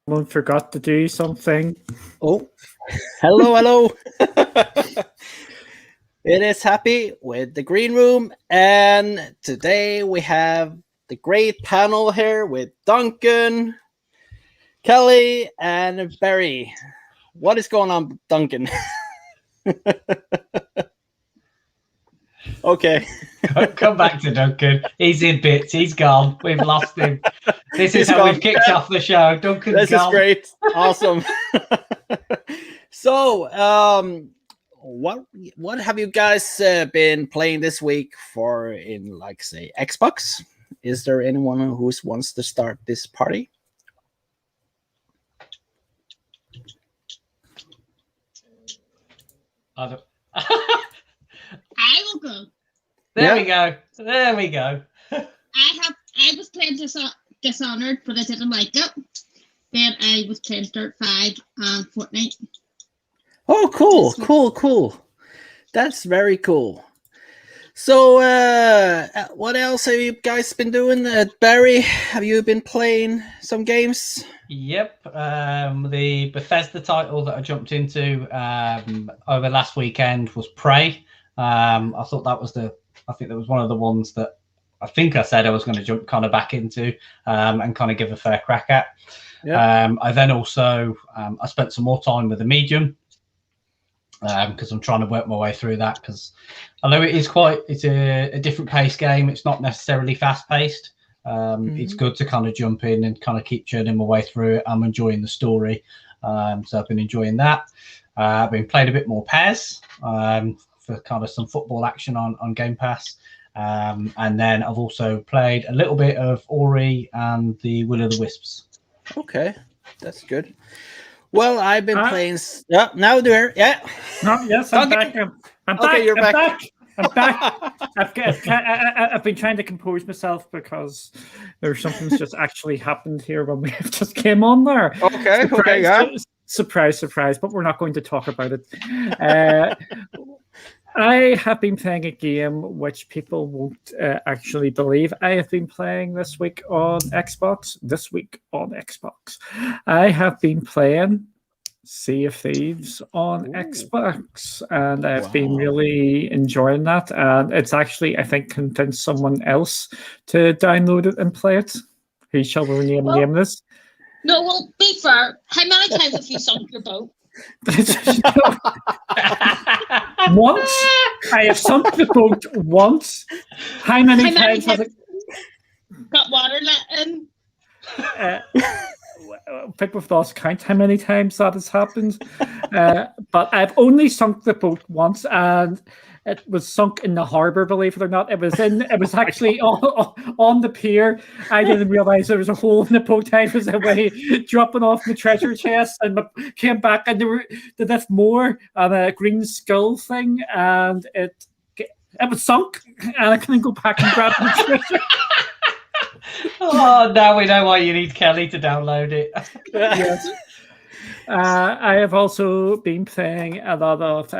Someone forgot to do something. Oh, hello. It is Happy with the Green Room, and today we have the great panel here with Duncan, Kelly, and Barry. What is going on, Duncan? Okay. Come back to Duncan. He's in bits. He's gone. We've lost him. This is He's how gone. we've kicked off the show. Duncan's This gone. is great. Awesome. So, what have you guys been playing this week for in, like, say, Xbox? Is there anyone who wants to start this party? I don't... I will go. There we go. I was playing Dishonored, but I didn't like it. Then I was playing Dirt 5 and Fortnite. Oh, cool. That's very cool. So, what else have you guys been doing? Barry, have you been playing some games? Yep. The Bethesda title that I jumped into over last weekend was Prey. I thought that was one of the ones that I think I said I was going to jump kind of back into and kind of give a fair crack at. Yeah. I then also I spent some more time with the Medium because I'm trying to work my way through that, because although it's a different pace game, it's not necessarily fast paced. It's good to kind of jump in and kind of keep churning my way through it. I'm enjoying the story, so I've been enjoying that. I've been playing a bit more PES for kind of some football action on Game Pass. And then I've also played a little bit of Ori and the Will o' the Wisps. Okay, that's good. Well, I've been playing. Yeah, now there. Yeah. No, yes, I'm back. I'm back. Okay, you're back. I'm back. I've been trying to compose myself because there's something's just actually happened here when we just came on there. Okay, yeah. Surprise, but we're not going to talk about it. I have been playing a game which people won't actually believe. I have been playing this week on Xbox. I have been playing Sea of Thieves on Xbox, and I've been really enjoying that. And it's actually, I think, convinced someone else to download it and play it. Who shall we name this? No, well, be fair. How many times have you sunk your boat? Once. I have sunk the boat once. How many times has it got water let in? People have lost count how many times that has happened. But I've only sunk the boat once, and it was sunk in the harbour, believe it or not. It was actually on the pier. I didn't realise there was a hole in the boat. I was away dropping off the treasure chest and came back, and there was more on a green skull thing, and it was sunk, and I couldn't go back and grab the treasure. Oh, now we know why you need Kelly to download it. Yes. I have also been playing a lot of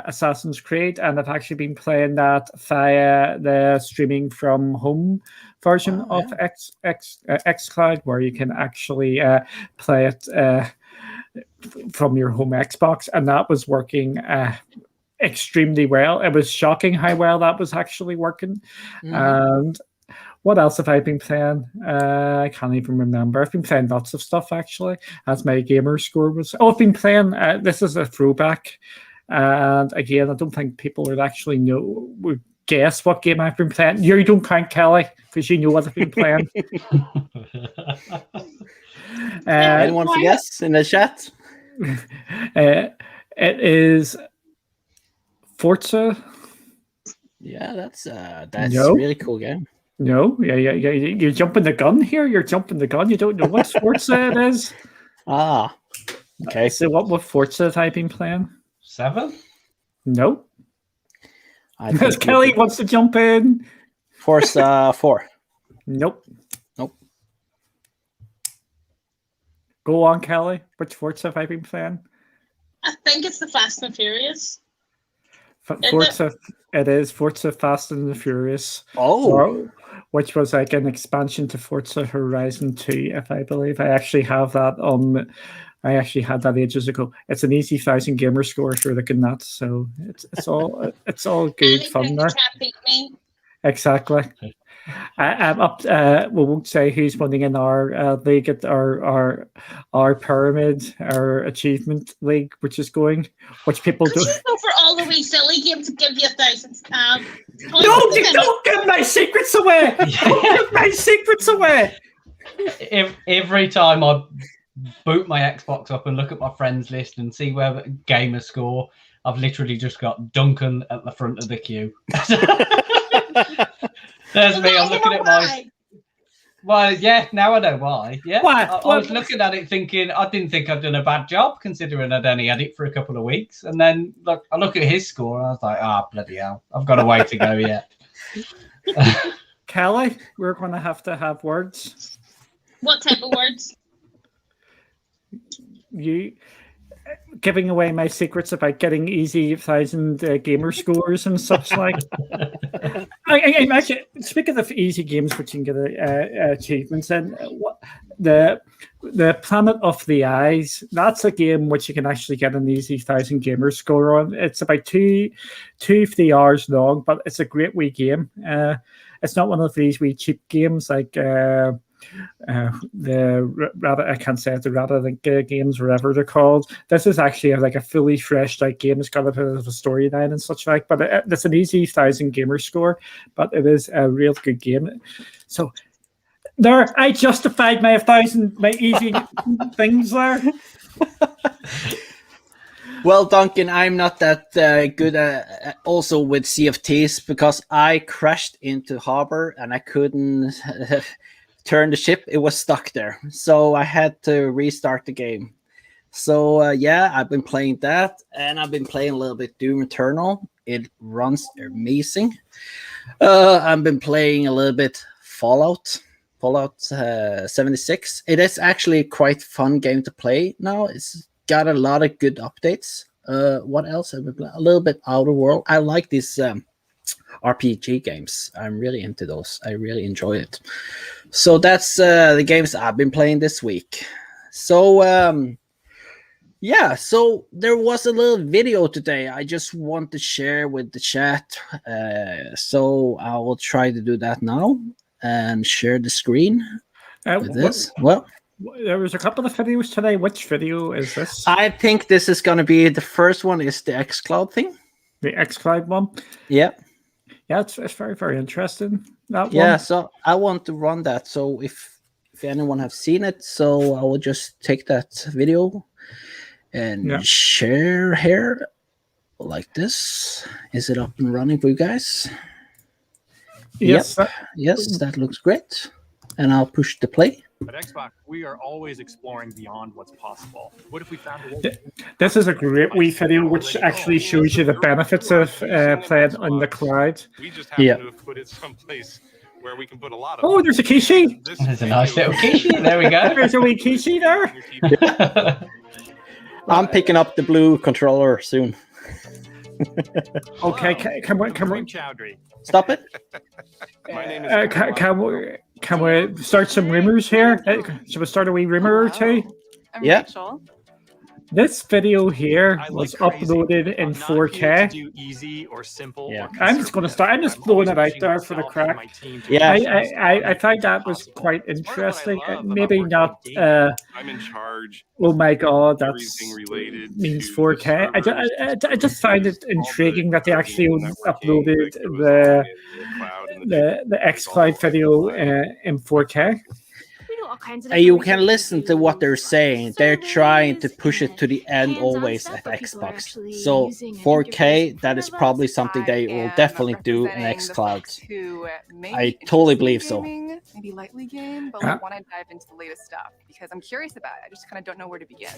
Assassin's Creed, and I've actually been playing that via the streaming from home version of Xcloud, where you can actually play it from your home Xbox, and that was working extremely well. It was shocking how well that was actually working. And what else have I been playing? I can't even remember. I've been playing lots of stuff, actually, as my gamer score was. I've been playing, this is a throwback. And again, I don't think people would actually would guess what game I've been playing. You don't count, Kelly, because you know what I've been playing. Anyone to guess in the chat? It is Forza. Yeah, that's a really cool game. No, yeah. You're jumping the gun here. You don't know what Forza it is. Okay. So what Forza have I been playing? 7? No. Because Kelly wants to jump in. Forza 4. Nope. Go on, Kelly. Which Forza have I been playing? I think it's the Fast and Furious. Forza. It is Forza Fast and the Furious. Oh, Which was like an expansion to Forza Horizon 2, if I believe. I actually have that on. I actually had that ages ago. It's an easy 1,000 gamer score if you're looking at. So it's all good fun there. Can't beat me. Exactly. I'm up. We won't say who's winning in our league at our pyramid, our achievement league, which is going, which people Could do. you go for all the wee silly games to give you 1,000? No, you don't give my secrets away. Don't give my secrets away. Every time I boot my Xbox up and look at my friends list and see where gamer score, I've literally just got Duncan at the front of the queue. There's me. I'm looking at my. Well, yeah. Now I know why. Yeah. Why? I was looking at it thinking I didn't think I'd done a bad job considering I'd only had it for a couple of weeks, and then I look at his score and I was like, bloody hell, I've got a way to go yet. Kelly, we're going to have words. What type of words? You giving away my secrets about getting easy 1,000 gamer scores and such like. I actually, speaking of easy games which you can get achievements in, the Planet of the Eyes, that's a game which you can actually get an easy 1,000 gamer score on. It's about 2-3 hours long, but it's a great wee game. It's not one of these wee cheap games like I can't say it, the Rather games, whatever they're called. This is actually like a fully fleshed out game. It's got a bit of a storyline and such like, but it's an easy 1,000 gamer score, but it is a real good game. So there, I justified my 1,000, my easy things there. Well, Duncan, I'm not that good also with CFTs because I crashed into harbor and I couldn't turn the ship. It was stuck there. So I had to restart the game. So, yeah, I've been playing that and I've been playing a little bit Doom Eternal. It runs amazing. I've been playing a little bit Fallout 76. It is actually a quite fun game to play now. It's got a lot of good updates. What else have we played? A little bit Outer World. I like these RPG games. I'm really into those. I really enjoy it. So that's the games I've been playing this week. So yeah, so there was a little video today I just want to share with the chat. So I will try to do that now and share the screen with this. Well, there was a couple of videos today. Which video is this? I think this is going to be the first one is the Xcloud thing. The Xcloud one? Yeah. Yeah, it's very, very interesting. That yeah, one. So I want to run that. So if anyone have seen it, so I will just take that video and share here like this. Is it up and running for you guys? Yes. Yep. Yes, that looks great. And I'll push the play. At Xbox, we are always exploring beyond what's possible. What if we found a way? This is a great wee video which actually shows you the benefits of playing on the cloud. We just happen to have put it someplace where we can put a lot of. Oh, there's a Kishi. There's a nice little Kishi. There we go. There's a wee Kishi there. I'm picking up the blue controller soon. Okay, come on. Chowdhury. Stop it. My name is can we start some rumors here? Should we start a wee rumor or two? I'm Yeah. Rachel. This video here was uploaded in 4K. Do easy or simple. Yeah. Or I'm just going to start. I'm just blowing it out there for the crack. Yeah. I find that was quite interesting. Maybe not. I'm in charge. Oh my God, that's Everything related means to 4K. the I just find it intriguing that they actually uploaded the Xcloud video in 4K. All kinds of And you can listen to what they're saying. They're trying to push it to the end always at Xbox. So 4K, that is probably something they will definitely do in Xcloud. I totally believe so. Maybe lightly game, but I want to dive into the latest stuff because I'm curious about it. I just kind of don't know where to begin.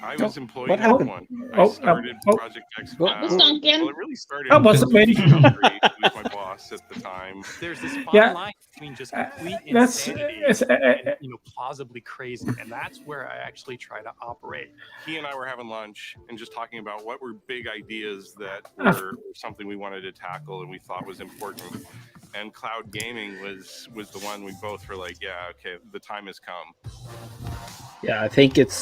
I was employed What in happened? one. I started Project Xcloud. Duncan. Well, it really started. That wasn't me. with my boss. chaos at the time. There's this fine Yeah. line between just complete That's insanity it's, and plausibly crazy, and that's where I actually try to operate. He and I were having lunch and just talking about what were big ideas that were something we wanted to tackle and we thought was important. And cloud gaming was the one we both were like, yeah, okay, the time has come. Yeah, I think it's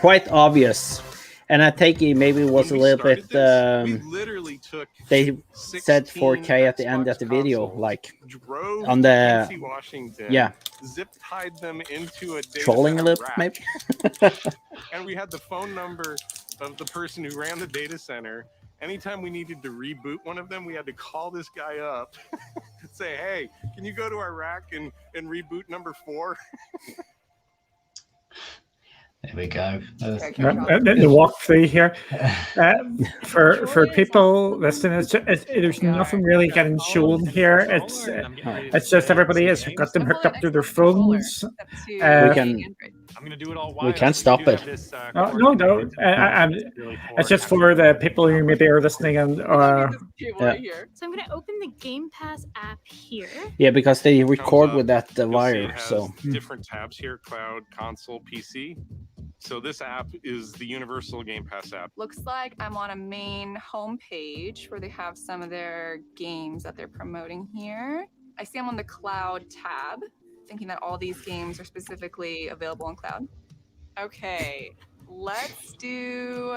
quite obvious. And I think it maybe was a When we little bit. started this, we literally took They said 16 4K at the end of the Xbox video, consoles, like drove on to the- NC Washington, yeah, zip tied them into a data trolling a center little rack, maybe. and we had the phone number of the person who ran the data center. Anytime we needed to reboot one of them, we had to call this guy up, say, "Hey, can you go to our rack and reboot number 4?" There we go. the walkthrough here. For people listening, there's nothing really getting shown here. It's just everybody has got them hooked up to their phones. We can- I'm gonna do it all We can't stop it. No. It's just for the people who maybe are listening and Yeah. So I'm going to open the Game Pass app here. Yeah, because they record with that You'll see wire. it has So different tabs here: cloud, console, PC. So this app is the Universal Game Pass app. Looks like I'm on a main homepage where they have some of their games that they're promoting here. I see I'm on the Cloud tab, thinking that all these games are specifically available on Cloud. Okay, let's do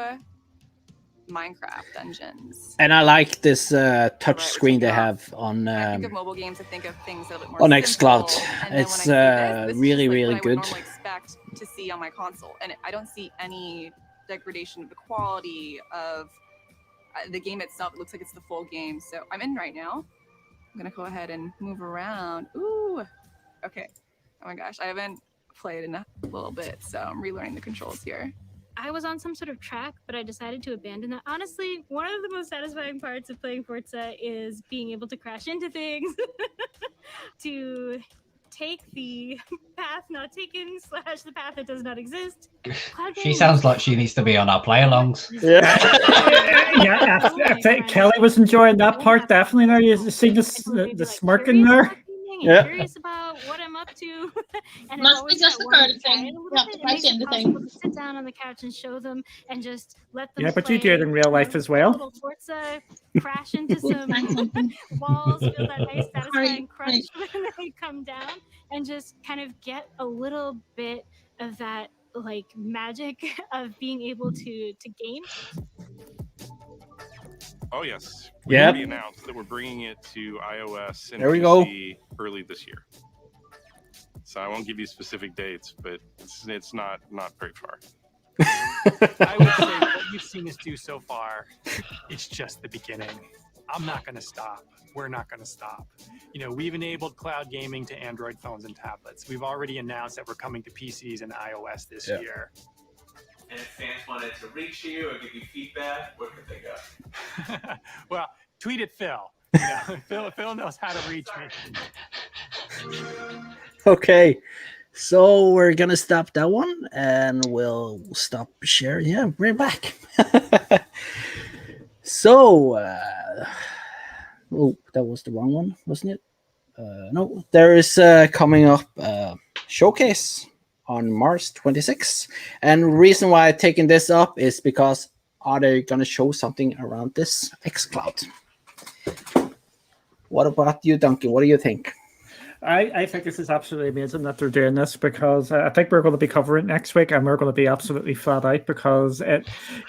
Minecraft Dungeons. and I like this touch Alright, screen we're they taking have on When I think of mobile games, I think of things that are a bit more on simple, Xcloud. and then It's when I see this is really, just like really what I would good. normally expect to see on my console, and I don't see any degradation of the quality of the game itself. It looks like it's the full game. So I'm in right now. I'm gonna go ahead and move around. Ooh, okay. Oh my gosh, I haven't played in a little bit, so I'm relearning the controls here. I was on some sort of track, but I decided to abandon that. Honestly, one of the most satisfying parts of playing Forza is being able to crash into things, to take the path not taken / the path that does not exist. She sounds like she needs to be on our play-alongs. Yeah, I think Kelly was enjoying that part. Definitely. Now you see the smirking there. Yeah. Curious about what I'm up to. And Must I've be always just got the one kind of try thing it a little you have bit. to It price makes it into possible things. to sit down on the couch and show them and just let them Yeah, but you play. do it in real life as well. Little Forza, crash into some walls, feel that nice satisfying crunch when they come down, and just kind of get a little bit of that like magic of being able to game. Oh yes, we Yep. already announced that we're bringing it to iOS and There we go. PC early this year. So I won't give you specific dates, but it's not very far. I would say what you've seen us do so far, it's just the beginning. I'm not going to stop. We're not going to stop. You know, we've enabled cloud gaming to Android phones and tablets. We've already announced that we're coming to PCs and iOS this year. And if fans wanted to reach you or give you feedback, where could they go? Well, tweet at Phil. You know, Phil knows how to reach me. Okay, so we're gonna stop that one, and we'll stop sharing. Yeah, we're back. So, oh, that was the wrong one, wasn't it? No, there is coming up showcase on March 26th, and reason why I'm taking this up is because are they gonna show something around this Xcloud? What about you, Duncan? What do you think? I think this is absolutely amazing that they're doing this, because I think we're going to be covering it next week, and we're going to be absolutely flat out because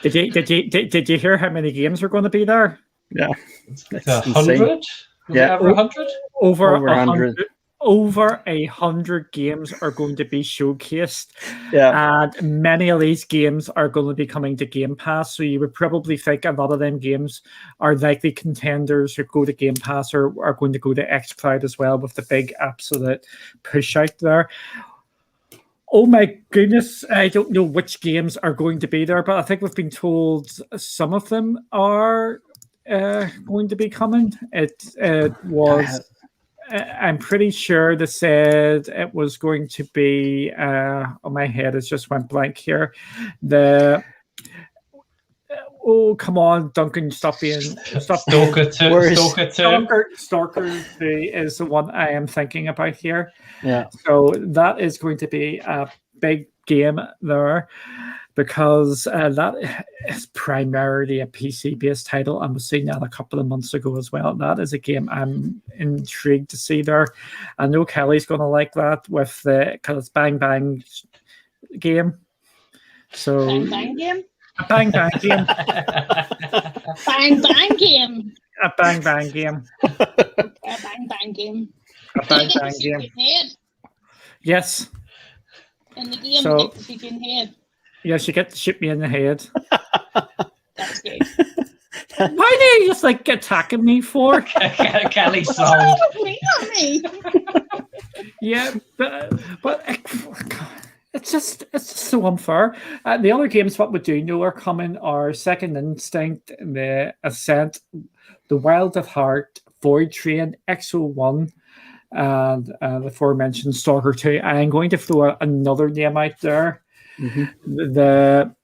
did you hear how many games are going to be there? Yeah, that's 100? Yeah, over 100? Over 100. Over 100 games are going to be showcased. Yeah. And many of these games are going to be coming to Game Pass. So you would probably think a lot of them games are likely contenders who go to Game Pass or are going to go to Xcloud as well, with the big absolute push out there. Oh my goodness, I don't know which games are going to be there, but I think we've been told some of them are going to be coming. It was... I'm pretty sure they said it was going to be. Oh, my head has just went blank here. Oh, come on, Duncan, stop being Stalker 2. Where is- Stalker 2 is the one I am thinking about here. Yeah. So that is going to be a big game there, because that is primarily a PC-based title, and we've seen that a couple of months ago as well. That is a game I'm intrigued to see there. I know Kelly's going to like that with because it's Bang Bang game. So Bang bang game. a Bang Bang game. Bang bang game. A Bang Bang game. A bang bang game. A Bang You get Bang to shoot game. your head. Yes. In the game, So- you get to shoot your head. Yes, you get to shoot me in the head. That's good. Why do you just like attacking me for? Kelly What's sold. wrong with me? On me? Yeah, but it's just so unfair. The other games what we do know are coming are Second Instinct, The Ascent, The Wild at Heart, Void Train, XO1, and the aforementioned Stalker 2. I am going to throw another name out there. The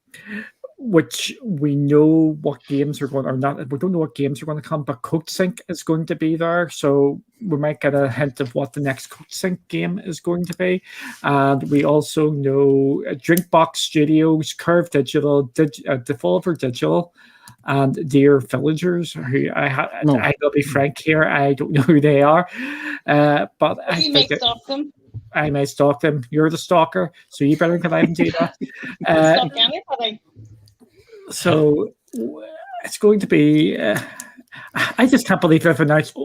which we know what games are going, or not, we don't know what games are going to come, but CodeSync is going to be there, so we might get a hint of what the next CodeSync game is going to be. And we also know Drinkbox Studios, Curve Digital, Devolver Digital, and Dear Villagers, who I will be frank here, I don't know who they are, but I You think may stalk them. I may stalk them. You're the stalker, so you better come out and do that. Stalk anybody. So it's going to be. I just can't believe they've announced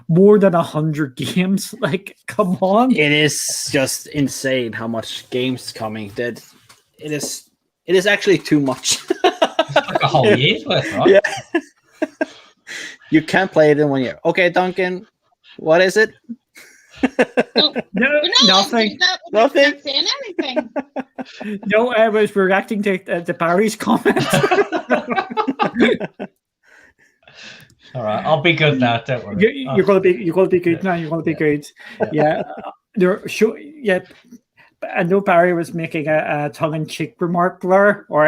more than 100 games. Like, come on! It is just insane how much games coming. That it is actually too much. Like a whole year's worth, right? Yeah. You can't play it in 1 year. Okay, Duncan, what is it? No, We're not nothing. Nothing. Not saying anything. No, I was reacting to Barry's comment. All right, I'll be good now. Don't worry. You're gonna be good now. You're gonna be good. Yeah, yeah. I know Barry was making a tongue-in-cheek remark there, or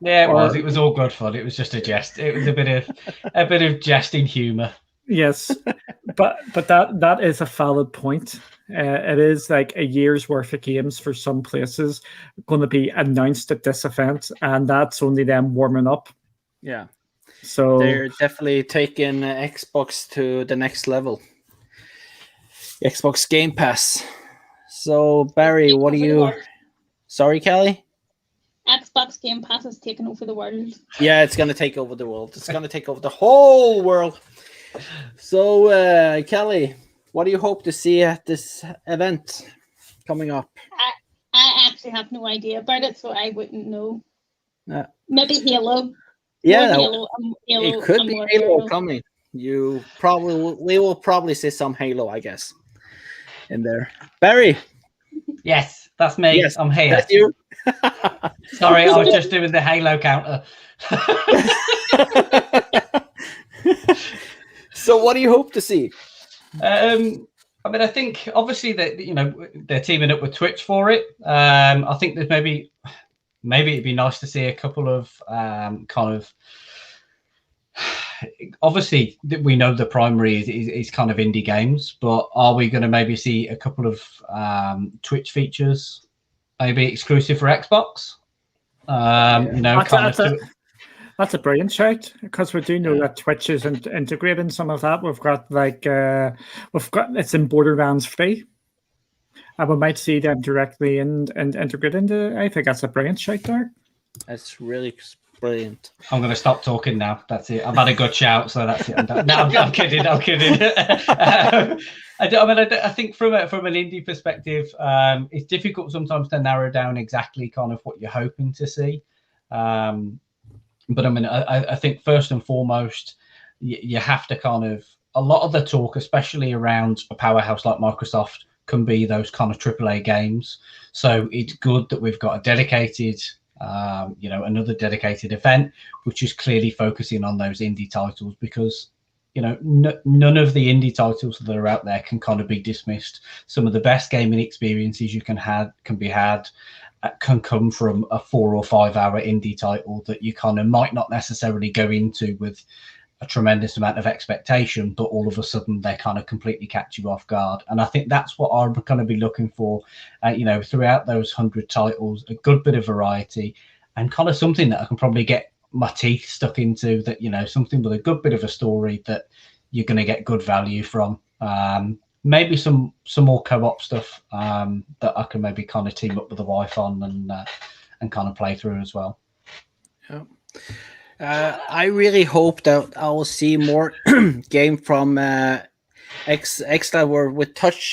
Yeah, it was. It was all good fun. It was just a jest. It was a bit of jesting humour. Yes, but that is a valid point. It is like a year's worth of games for some places going to be announced at this event, and that's only them warming up. Yeah. So They're definitely taking Xbox to the next level. Xbox Game Pass. So Barry, what do you? Sorry, Kelly. Xbox Game Pass has taken over the world. Yeah, it's gonna take over the world. It's gonna take over the whole world. So, Kelly, what do you hope to see at this event coming up? I actually have no idea about it, so I wouldn't know. Maybe Halo. Yeah, Halo, it could be Halo coming. We will probably see some Halo, I guess, in there. Barry. Yes, that's me. Yes, I'm here. that's you. Sorry, I was just doing the Halo counter. So, what do you hope to see? I mean, I think obviously that they're teaming up with Twitch for it. I think there's maybe it'd be nice to see a couple of kind of. Obviously, we know the primary is kind of indie games, but are we going to maybe see a couple of Twitch features, maybe exclusive for Xbox? That's a brilliant shout, because we do know that Twitch is integrating some of that. We've got it's in Borderlands 3, and we might see them directly and integrate into. I think that's a brilliant shout there. That's really brilliant. I'm going to stop talking now. That's it. I've had a good shout, so that's it. I'm kidding. I'm kidding. I think from an indie perspective, it's difficult sometimes to narrow down exactly kind of what you're hoping to see. But I mean, I think first and foremost, you have to kind of, a lot of the talk, especially around a powerhouse like Microsoft, can be those kind of AAA games. So it's good that we've got a dedicated, another dedicated event, which is clearly focusing on those indie titles, because none of the indie titles that are out there can kind of be dismissed. Some of the best gaming experiences you can be had can come from a 4 or 5 hour indie title that you kind of might not necessarily go into with a tremendous amount of expectation, but all of a sudden they kind of completely catch you off guard. And I think that's what I'm going to be looking for, throughout those 100 titles, a good bit of variety and kind of something that I can probably get my teeth stuck into, that, something with a good bit of a story that you're going to get good value from. Maybe some more co-op stuff that I can maybe kind of team up with the wife on and kind of play through as well. Yeah. I really hope that I will see more game from Xcloud with touch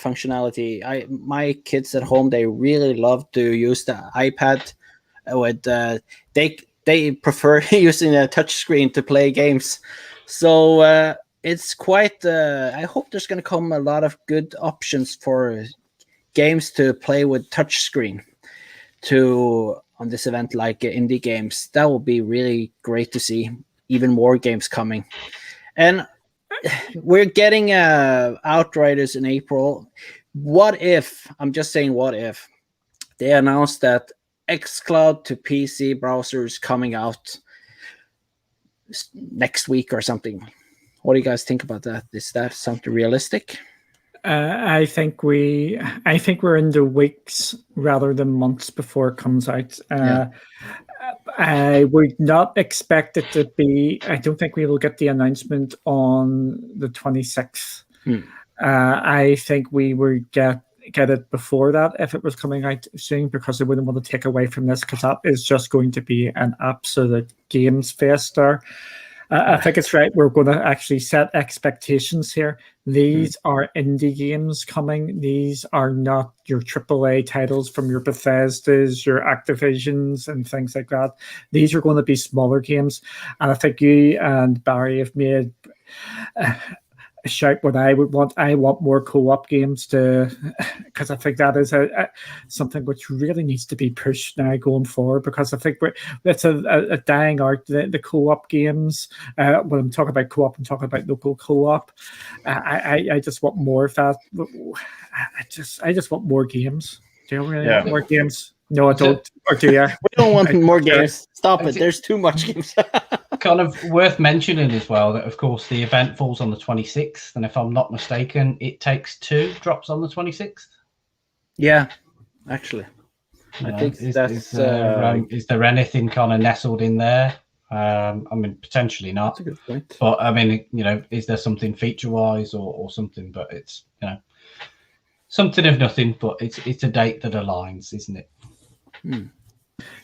functionality. My kids at home, they really love to use the iPad. With they prefer using a touch screen to play games. So it's quite. I hope there's going to come a lot of good options for games to play with touch screen on this event, like indie games. That will be really great to see. Even more games coming. And we're getting Outriders in April. What if, I'm just saying what if, they announced that Xcloud to PC browser is coming out next week or something? What do you guys think about that? Is that something realistic? I think we're in the weeks rather than months before it comes out. I would not expect it to be. I don't think we will get the announcement on the 26th. I think we would get it before that if it was coming out soon, because I wouldn't want to take away from this, because that is just going to be an absolute games fest there. I think it's right. We're going to actually set expectations here. These are indie games coming. These are not your AAA titles from your Bethesdas, your Activisions, and things like that. These are going to be smaller games. And I think you and Barry have made a shout what I would want. I want more co-op games because I think that is something which really needs to be pushed now going forward, because I think it's a dying art, the co-op games. When I'm talking about co-op, I'm talking about local co-op. I just want more of that. I just want more games. Do you really want more games? No, I don't. Or do you? We don't want more games. Stop it. There's too much games. Kind of worth mentioning as well that, of course, the event falls on the 26th, and if I'm not mistaken, It Takes Two drops on the 26th. Yeah, actually, I think that's. Is there anything kind of nestled in there? I mean, potentially not. That's a good point. But I mean, is there something feature-wise or something? But it's something of nothing. But it's a date that aligns, isn't it?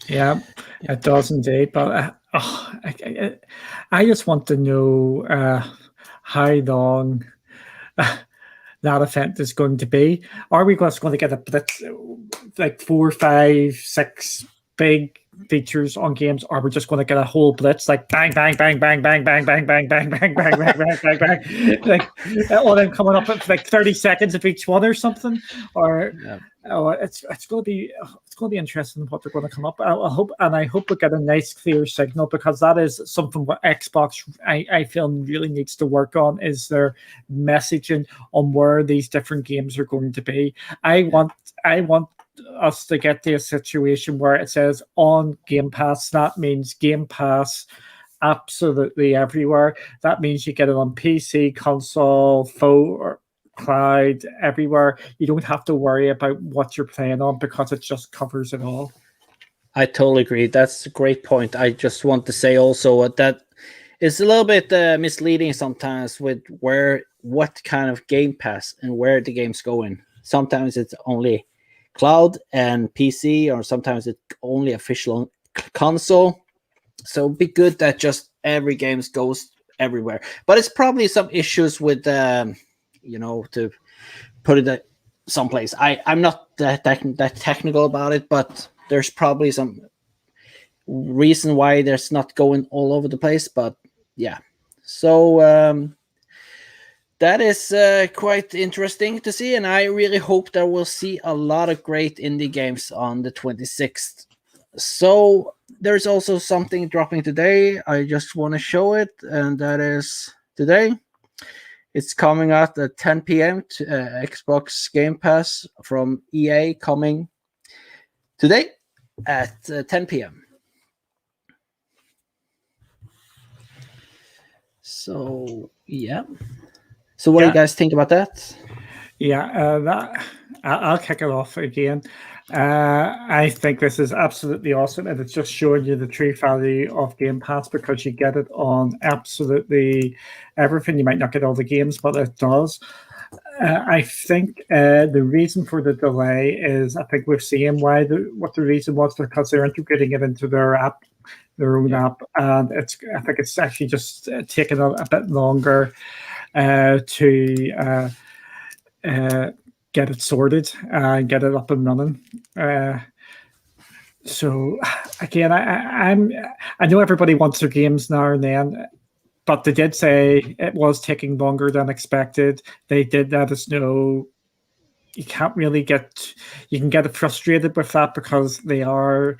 Yeah, it does indeed. But I just want to know how long that event is going to be. Are we just going to get a blitz, like 4, 5, 6 big features on games, or we're just going to get a whole blitz, like bang, bang, bang, bang, bang, bang, bang, bang, bang, bang, bang, bang, bang, bang, bang, like all them coming up at like 30 seconds of each one or something? Or it's going to be interesting what they're going to come up. I hope we get a nice clear signal, because that is something what Xbox I feel really needs to work on, is their messaging on where these different games are going to be. I want us to get to a situation where it says on Game Pass. That means Game Pass absolutely everywhere. That means you get it on PC, console, phone, or cloud, everywhere. You don't have to worry about what you're playing on, because it just covers it all. I totally agree. That's a great point. I just want to say also that it's a little bit misleading sometimes with what kind of Game Pass and where the game's going. Sometimes it's only cloud and PC, or sometimes it's only official console. So it'd be good that just every game goes everywhere. But it's probably some issues with to put it someplace. I'm not that technical about it, but there's probably some reason why there's not going all over the place. But yeah, so that is quite interesting to see, and I really hope that we'll see a lot of great indie games on the 26th. So there's also something dropping today. I just want to show it, and that is today. It's coming out at 10 p.m. to Xbox Game Pass from EA, coming today at 10 p.m. So yeah. So what do you guys think about that? Yeah, I'll kick it off again. I think this is absolutely awesome, and it's just showing you the true value of Game Pass because you get it on absolutely everything. You might not get all the games, but it does. I think the reason for the delay is I think we're seeing what the reason was, because they're integrating it into their app, their own app, and I think it's actually just taking a bit longer to get it sorted and get it up and running. So again, I know everybody wants their games now and then, but they did say it was taking longer than expected. They did let us know you can't really you can get frustrated with that because they are.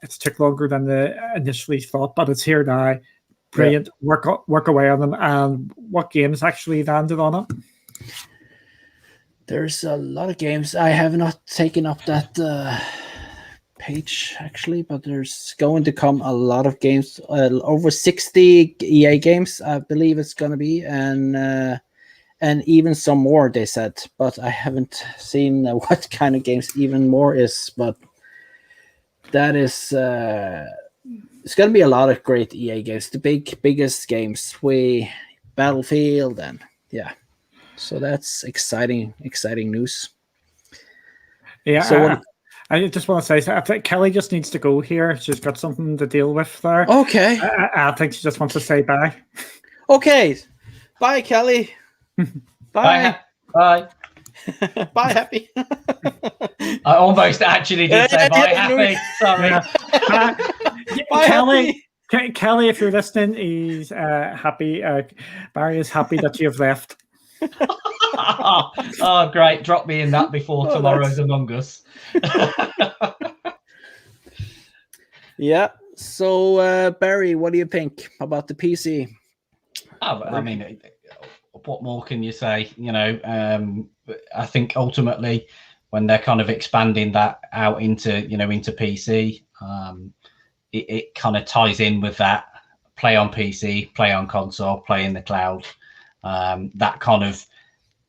It's took longer than they initially thought, but it's here now. Brilliant. Yeah. Work away on them. And what games actually landed on it? There's a lot of games. I have not taken up that page actually, but there's going to come a lot of games. Over 60 EA games, I believe it's going to be, and even some more, they said. But I haven't seen what kind of games even more is. But that is, it's going to be a lot of great EA games. The biggest games, Battlefield, and yeah. So that's exciting news. Yeah, so I just want to say, I think Kelly just needs to go here. She's got something to deal with there. Okay. I think she just wants to say bye. Okay. Bye, Kelly. Bye. Bye. Bye, Happy. I almost actually did say bye, Happy. Sorry. Bye, Kelly. Happy. Kelly, if you're listening, he's happy. Barry is happy that you have left. Oh, great. Drop me in that before tomorrow's Among Us. Yeah. So, Barry, what do you think about the PC? I mean, what more can you say? You know, I think ultimately when they're kind of expanding that out into PC, it kind of ties in with that play on PC, play on console, play in the cloud. That kind of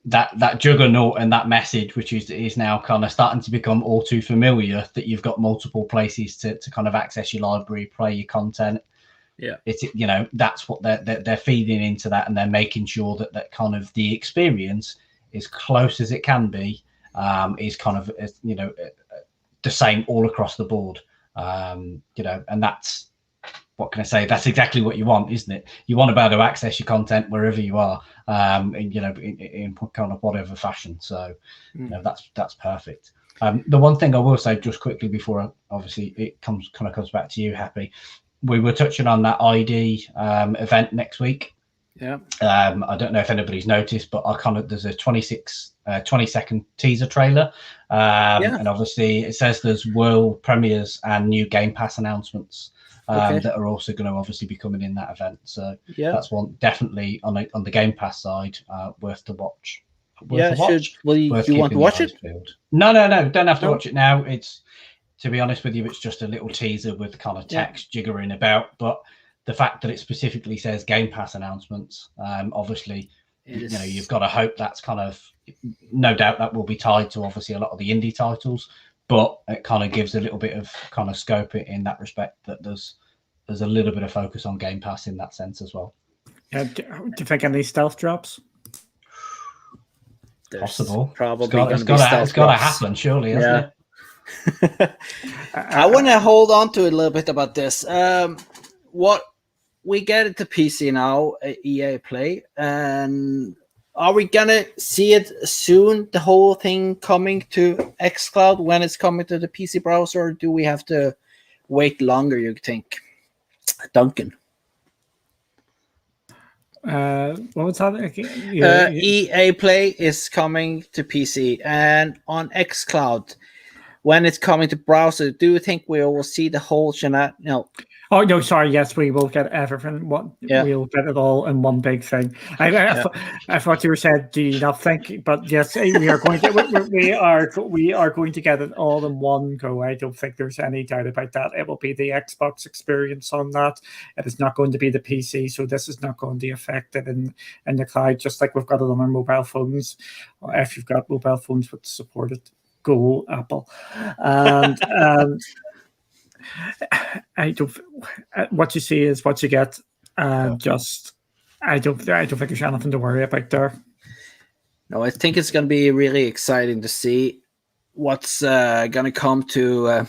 that juggernaut and that message, which is now kind of starting to become all too familiar, that you've got multiple places to kind of access your library, play your content. Yeah, it's that's what they're feeding into that, and they're making sure that kind of the experience, as close as it can be, is kind of the same all across the board. And that's, what can I say? That's exactly what you want, isn't it? You want to be able to access your content wherever you are, in kind of whatever fashion. So, that's perfect. The one thing I will say just quickly before, obviously, it comes back to you, Happy. We were touching on that ID event next week. Yeah. I don't know if anybody's noticed, but there's a 20-second teaser trailer, and obviously it says there's world premieres and new Game Pass announcements. That are also going to obviously be coming in that event. So that's one definitely on the Game Pass side, worth to watch. Do you want to watch it? No, don't have to watch it now. It's, to be honest with you, it's just a little teaser with kind of text jiggering about. But the fact that it specifically says Game Pass announcements, obviously, you've got to hope that's kind of, no doubt that will be tied to obviously a lot of the indie titles. But it kind of gives a little bit of kind of scope in that respect, that there's a little bit of focus on Game Pass in that sense as well. Do you think any stealth drops? Possible. Probably it's got to happen, surely, hasn't it? I want to hold on to a little bit about this. What we get at the PC now, EA Play, and are we gonna see it soon? The whole thing coming to Xcloud when it's coming to the PC browser, or do we have to wait longer? You think, Duncan? What was that? EA Play is coming to PC, and on Xcloud, when it's coming to browser, do you think we will see the whole No. Oh no, sorry. Yes, we will get everything. We'll get it all in one big thing. I thought you were said, do you not think? But yes, we are going to we are going to get it all in one go. I don't think there's any doubt about that. It will be the Xbox experience on that. It is not going to be the PC, so this is not going to be affected in the cloud. Just like we've got it on our mobile phones. If you've got mobile phones with support it, go Apple, and. I don't. What you see is what you get. Just, I don't think there's anything to worry about there. No, I think it's going to be really exciting to see what's going to come to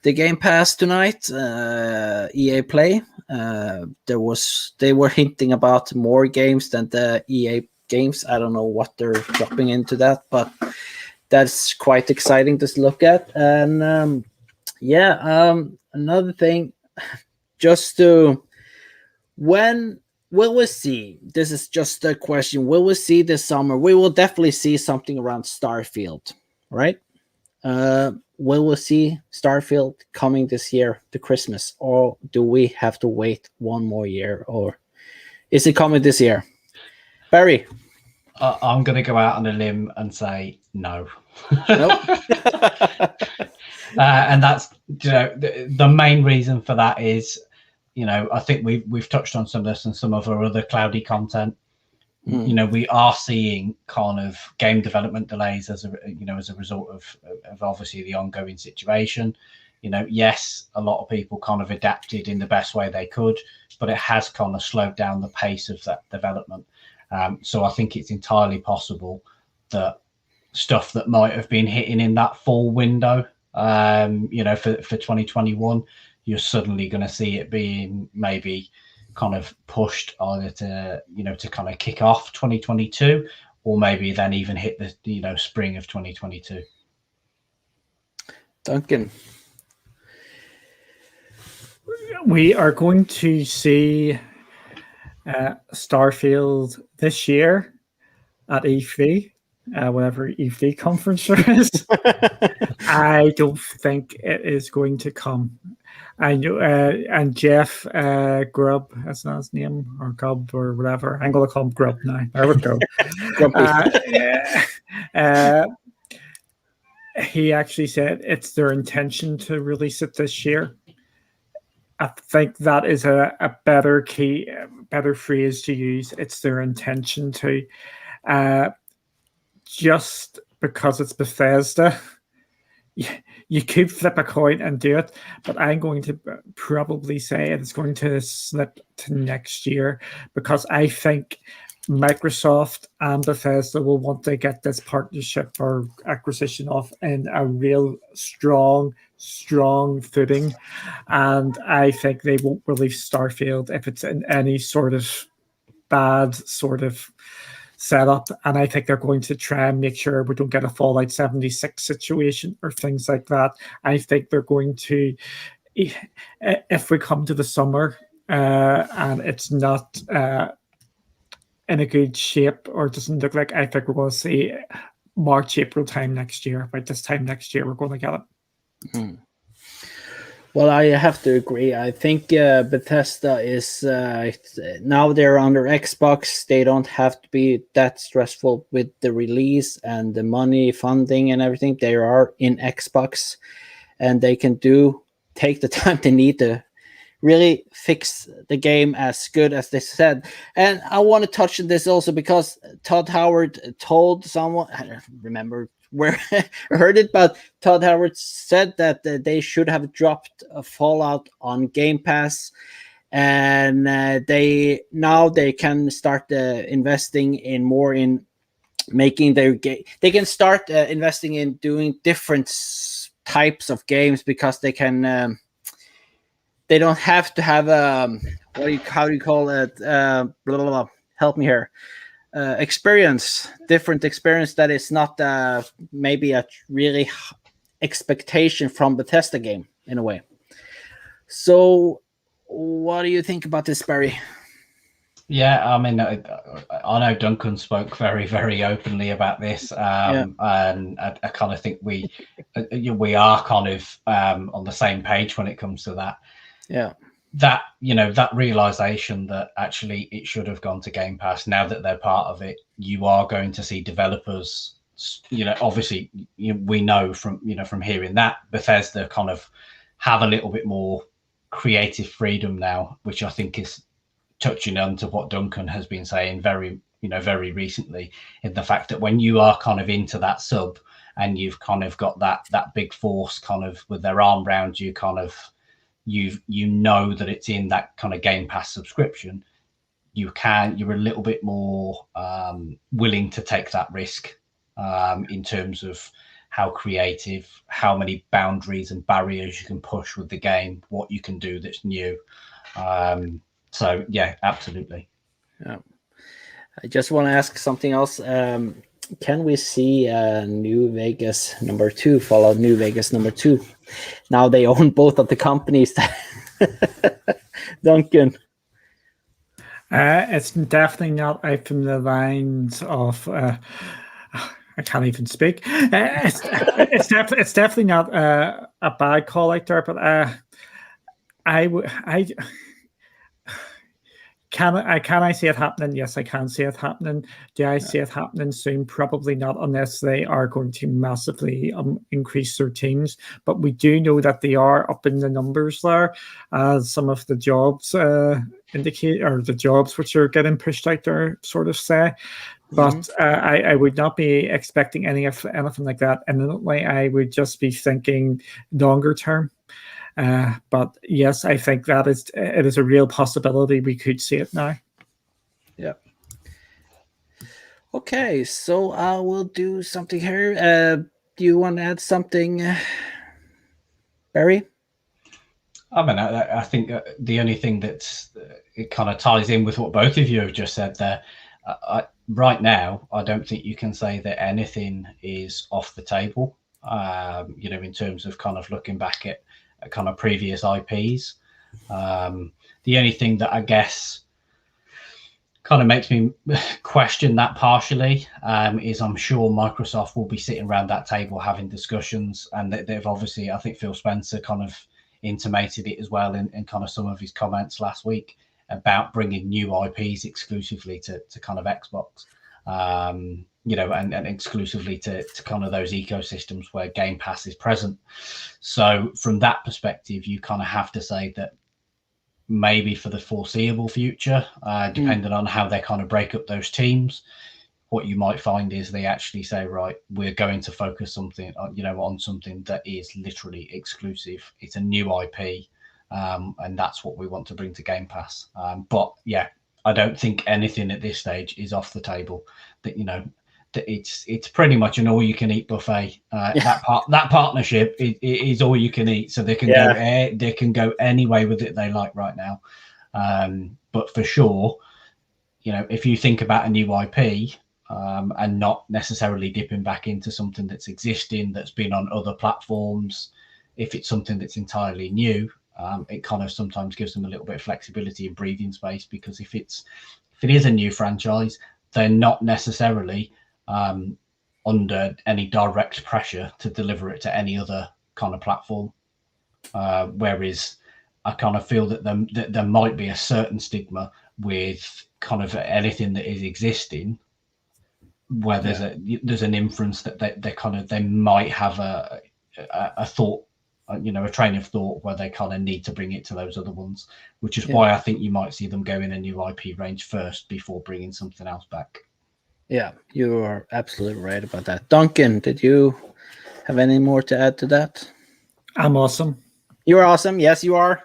the Game Pass tonight. EA Play. They were hinting about more games than the EA games. I don't know what they're dropping into that, but that's quite exciting to look at. And another thing, when will we see? This is just a question. Will we see this summer? We will definitely see something around Starfield, right? Will we see Starfield coming this year to Christmas, or do we have to wait one more year, or is it coming this year? Barry? I'm going to go out on a limb and say no. Nope. And that's the main reason for that is, I think we've touched on some of this and some of our other cloudy content. We are seeing kind of game development delays as a result of obviously the ongoing situation. Yes, a lot of people kind of adapted in the best way they could, but it has kind of slowed down the pace of that development. So I think it's entirely possible that stuff that might have been hitting in that fall window, for 2021, you're suddenly going to see it being maybe kind of pushed either to kind of kick off 2022, or maybe then even hit the spring of 2022. Duncan, we are going to see Starfield this year at E3, whatever E3 conference there is. I don't think it is going to come. I know, and Jeff Grubb, that's not his name, or Grubb or whatever. I'm going to call him Grubb now. There we go. He actually said it's their intention to release it this year. I think that is a better phrase to use. It's their intention to. Just because it's Bethesda, you could flip a coin and do it, but I'm going to probably say it's going to slip to next year, because I think Microsoft and Bethesda will want to get this partnership or acquisition off in a real strong footing, and I think they won't release Starfield if it's in any sort of bad sort of setup, and I think they're going to try and make sure we don't get a Fallout 76 situation or things like that. I think they're going to, if we come to the summer and it's not in a good shape or doesn't look like, I think we're going to see March, April time next year. By this time next year, we're going to get it. Well, I have to agree. I think Bethesda is now they're under Xbox. They don't have to be that stressful with the release and the money, funding, and everything. They are in Xbox, and they can take the time they need to really fix the game as good as they said. And I want to touch on this also because Todd Howard told someone, I don't remember where I heard it, but Todd Howard said that they should have dropped a Fallout on Game Pass, and they can start investing in making their game. They can start investing in doing different types of games, because they can. They don't have to have how do you call it? Blah, blah, blah. Help me here. Different experience that is not maybe a really expectation from Bethesda game in a way. So what do you think about this, Barry? Yeah, I mean, I know Duncan spoke very, very openly about this, and I kind of think we are kind of on the same page when it comes to that. Yeah. That that realization that actually it should have gone to Game Pass. Now that they're part of it, you are going to see developers. Obviously, we know from hearing that Bethesda kind of have a little bit more creative freedom now, which I think is touching on to what Duncan has been saying very recently, in the fact that when you are kind of into that sub and you've kind of got that big force kind of with their arm around you, kind of you know that it's in that kind of Game Pass subscription, you're a little bit more willing to take that risk in terms of how creative, how many boundaries and barriers you can push with the game, what you can do that's new. So yeah, absolutely. Yeah. I just want to ask something else. Can we see New Vegas #2, Fallout New Vegas #2? Now they own both of the companies. Duncan. It's definitely not out from the lines of. I can't even speak. It's definitely not a bad call out there, but Can I see it happening? Yes, I can see it happening. Do I see it happening soon? Probably not, unless they are going to massively increase their teams. But we do know that they are up in the numbers there, as some of the jobs indicate, or the jobs which are getting pushed out there sort of say. But I would not be expecting anything like that imminently. I would just be thinking longer term. But yes, I think that it is a real possibility. We could see it now. Yeah. Okay, so I will do something here. Do you want to add something, Barry? I mean, I think the only thing that it kind of ties in with what both of you have just said there. Right now, I don't think you can say that anything is off the table. In terms of kind of looking back at kind of previous IPs. The only thing that I guess kind of makes me question that partially is I'm sure Microsoft will be sitting around that table having discussions, and they've obviously, I think Phil Spencer kind of intimated it as well in kind of some of his comments last week about bringing new IPs exclusively to kind of Xbox. And exclusively to kind of those ecosystems where Game Pass is present. So from that perspective, you kind of have to say that maybe for the foreseeable future, depending on how they kind of break up those teams, what you might find is they actually say, right, we're going to focus on something that is literally exclusive. It's a new IP, and that's what we want to bring to Game Pass. But yeah, I don't think anything at this stage is off the table. That it's pretty much an all-you-can-eat buffet. That partnership is all you can eat, so they can go any way with it they like right now. But for sure, if you think about a new IP and not necessarily dipping back into something that's existing, that's been on other platforms, if it's something that's entirely new, it kind of sometimes gives them a little bit of flexibility and breathing space, because if it is a new franchise, they're not necessarily under any direct pressure to deliver it to any other kind of platform. Whereas I kind of feel that there might be a certain stigma with kind of anything that is existing, where there's an inference that they might have a thought, a train of thought where they kind of need to bring it to those other ones, which is why I think you might see them go in a new IP range first before bringing something else back. Yeah, you are absolutely right about that. Duncan, did you have any more to add to that? I'm awesome. You are awesome. Yes, you are.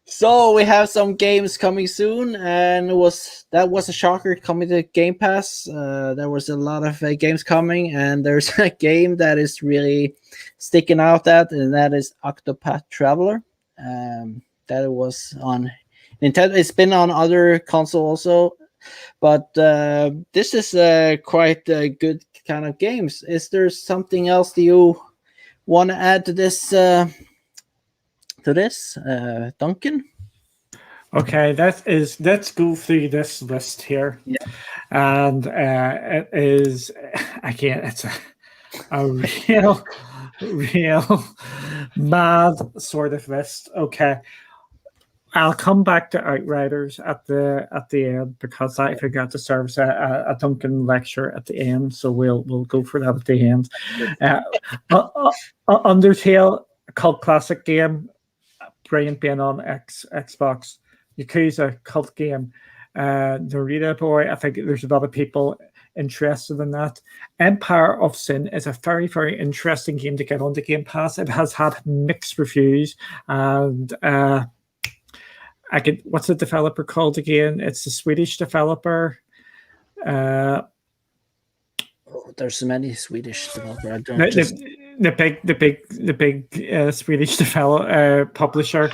So we have some games coming soon, and that was a shocker coming to Game Pass. There was a lot of games coming, and there's a game that is really sticking out, and that is Octopath Traveler. That was on Nintendo. It's been on other consoles also, but this is quite a good kind of games. Is there something else that you want to add to this? Duncan? Okay, let's go through this list here. Yeah. And it is, again, it's a real mad sort of list. Okay. I'll come back to Outriders at the end because I forgot to serve a Duncan lecture at the end, so we'll go for that at the end. Undertale, a cult classic game, brilliant being on Xbox. Yakuza, cult game. Narita Boy, I think there's a lot of people interested in that. Empire of Sin is a very, very interesting game to get onto Game Pass. It has had mixed reviews, and what's the developer called again? It's the Swedish developer. There's so many Swedish developers. The big Swedish publisher.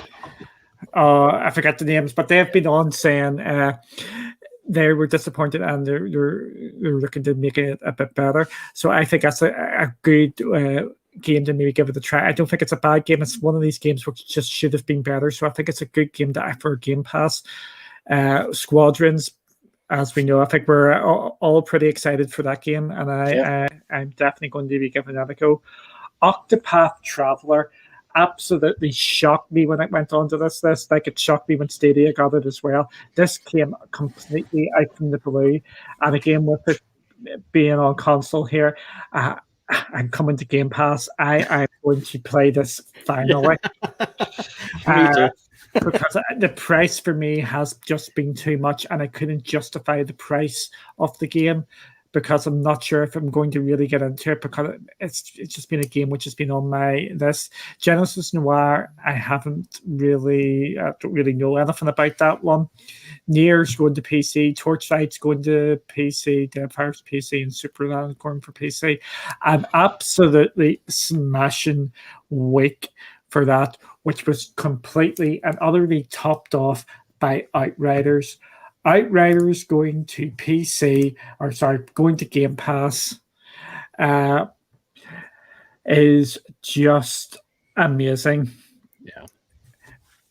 I forget the names, but they've been on saying they were disappointed and they're looking to make it a bit better. So I think that's a good game to maybe give it a try. I don't think it's a bad game. It's one of these games which just should have been better. So I think it's a good game for Game Pass. Squadrons, as we know, I think we're all pretty excited for that game, and I'm definitely going to be giving that a go. Octopath Traveler absolutely shocked me when it went onto this list. Like, it shocked me when Stadia got it as well. This came completely out from the blue, and again with it being on console here, I'm coming to Game Pass. I'm going to play this finally. Me too. Because the price for me has just been too much, and I couldn't justify the price of the game because I'm not sure if I'm going to really get into it, because it's just been a game which has been on my list. Genesis Noir, I don't really know anything about that one. Nier's going to PC, Torchlight's going to PC, Deadfire's PC, and Superland going for PC. I'm absolutely smashing Wake for that, which was completely and utterly topped off by Outriders. Outriders going to PC, going to Game Pass, is just amazing. Yeah.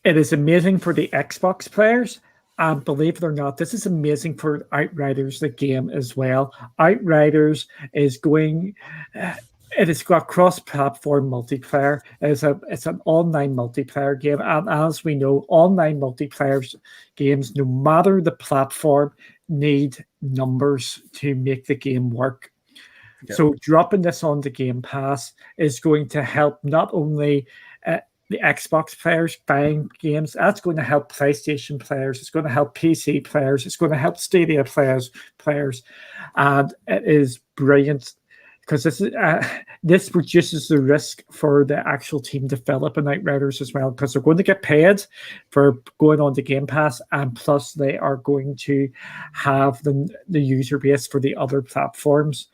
It is amazing for the Xbox players, and believe it or not, this is amazing for Outriders, the game, as well. Outriders is going... it has got cross-platform multiplayer. It's an online multiplayer game, and as we know, online multiplayer games, no matter the platform, need numbers to make the game work. Yeah. So dropping this on the Game Pass is going to help not only the Xbox players buying games, that's going to help PlayStation players, it's going to help PC players, it's going to help Stadia players, and it is brilliant. Because this reduces the risk for the actual team developing Outriders as well, because they're going to get paid for going on to Game Pass, and plus they are going to have the user base for the other platforms.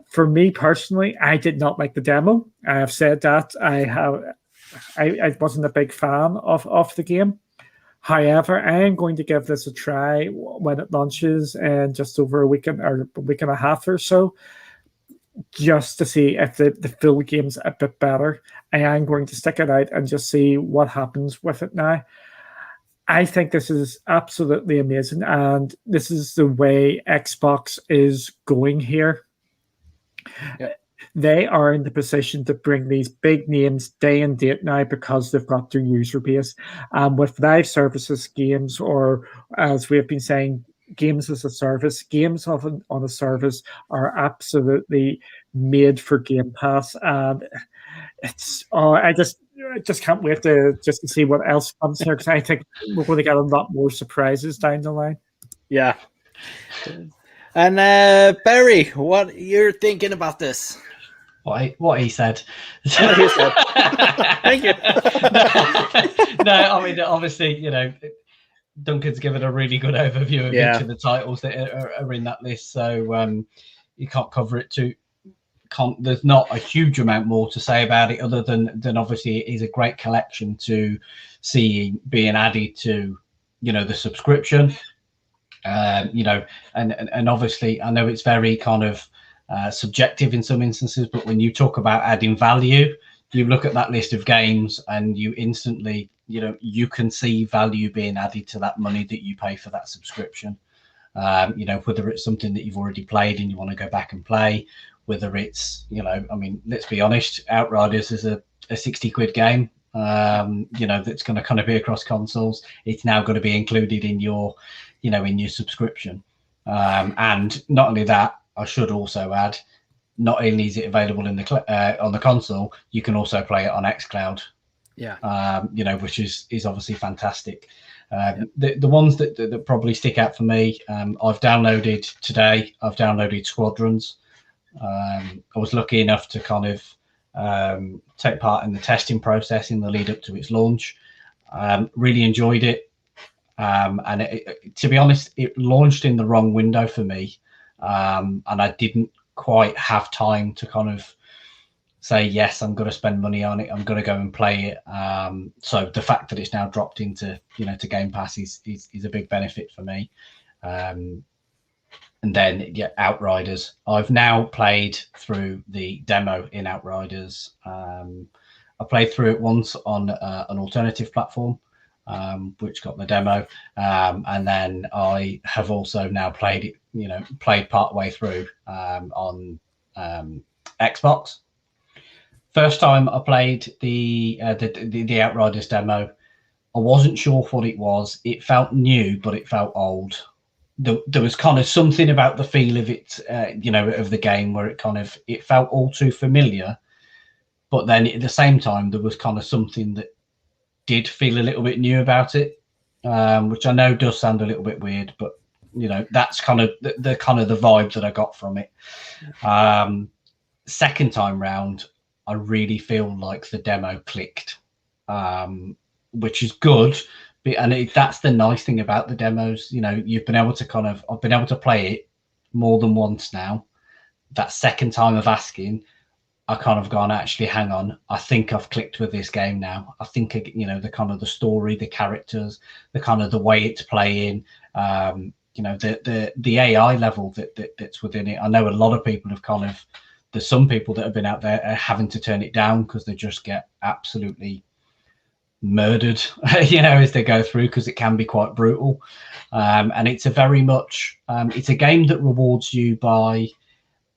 For me personally, I did not like the demo. I have said that. I wasn't a big fan of the game. However, I am going to give this a try when it launches in just over a week and a half or so, just to see if the full game's a bit better. I am going to stick it out and just see what happens with it now. I think this is absolutely amazing, and this is the way Xbox is going here. Yeah. They are in the position to bring these big names day and date now because they've got their user base. With live services games, or as we have been saying, games as a service, games on a service are absolutely made for Game Pass, and it's I just can't wait to see what else comes here, because I think we're going to get a lot more surprises down the line. Yeah. And Barry, what you're thinking about this? What he said. What he said. Thank you. No, I mean, obviously, Duncan's given a really good overview of each of the titles that are in that list, so you can't cover it too. There's not a huge amount more to say about it, other than obviously it is a great collection to see being added to, the subscription. And obviously I know it's very kind of subjective in some instances, but when you talk about adding value, you look at that list of games and you instantly, you can see value being added to that money that you pay for that subscription. Whether it's something that you've already played and you want to go back and play, whether it's, let's be honest, Outriders is a 60 quid game, that's going to kind of be across consoles. It's now going to be included in your, in your subscription. And not only that, I should also add, not only is it available in the on the console, you can also play it on Xcloud. Yeah. Which is obviously fantastic. The ones that probably stick out for me, I've downloaded Squadrons. I was lucky enough to kind of take part in the testing process in the lead up to its launch. Really enjoyed it. And to be honest, it launched in the wrong window for me. And I didn't quite have time to kind of say, yes, I'm going to spend money on it. I'm going to go and play it. So the fact that it's now dropped into, to Game Pass is a big benefit for me. And then, Outriders. I've now played through the demo in Outriders. I played through it once on an alternative platform, which got the demo. And then I have also now played it, played part way through on Xbox. First time I played the Outriders demo, I wasn't sure what it was. It felt new, but it felt old. There was kind of something about the feel of it, of the game where it felt all too familiar. But then at the same time, there was kind of something that did feel a little bit new about it, which I know does sound a little bit weird, but that's kind of the vibe that I got from it. Second time round, I really feel like the demo clicked, which is good. And that's the nice thing about the demos. You've been able to I've been able to play it more than once now. That second time of asking, I kind of gone, actually, hang on, I think I've clicked with this game now. I think, the kind of the story, the characters, the kind of the way it's playing, the AI level that's within it. I know a lot of people have there's some people that have been out there having to turn it down because they just get absolutely murdered, as they go through, because it can be quite brutal. And it's a very much, it's a game that rewards you by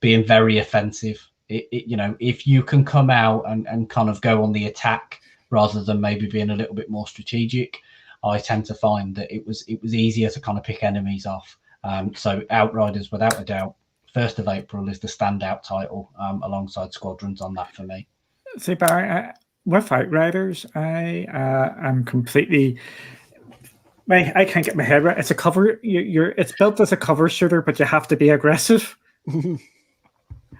being very offensive. If you can come out and kind of go on the attack rather than maybe being a little bit more strategic, I tend to find that it was easier to kind of pick enemies off. So Outriders, without a doubt, 1st of April is the standout title, alongside Squadrons on that for me. See, Barry, with Outriders, I am completely. I can't get my head right. It's a cover. It's built as a cover shooter, but you have to be aggressive.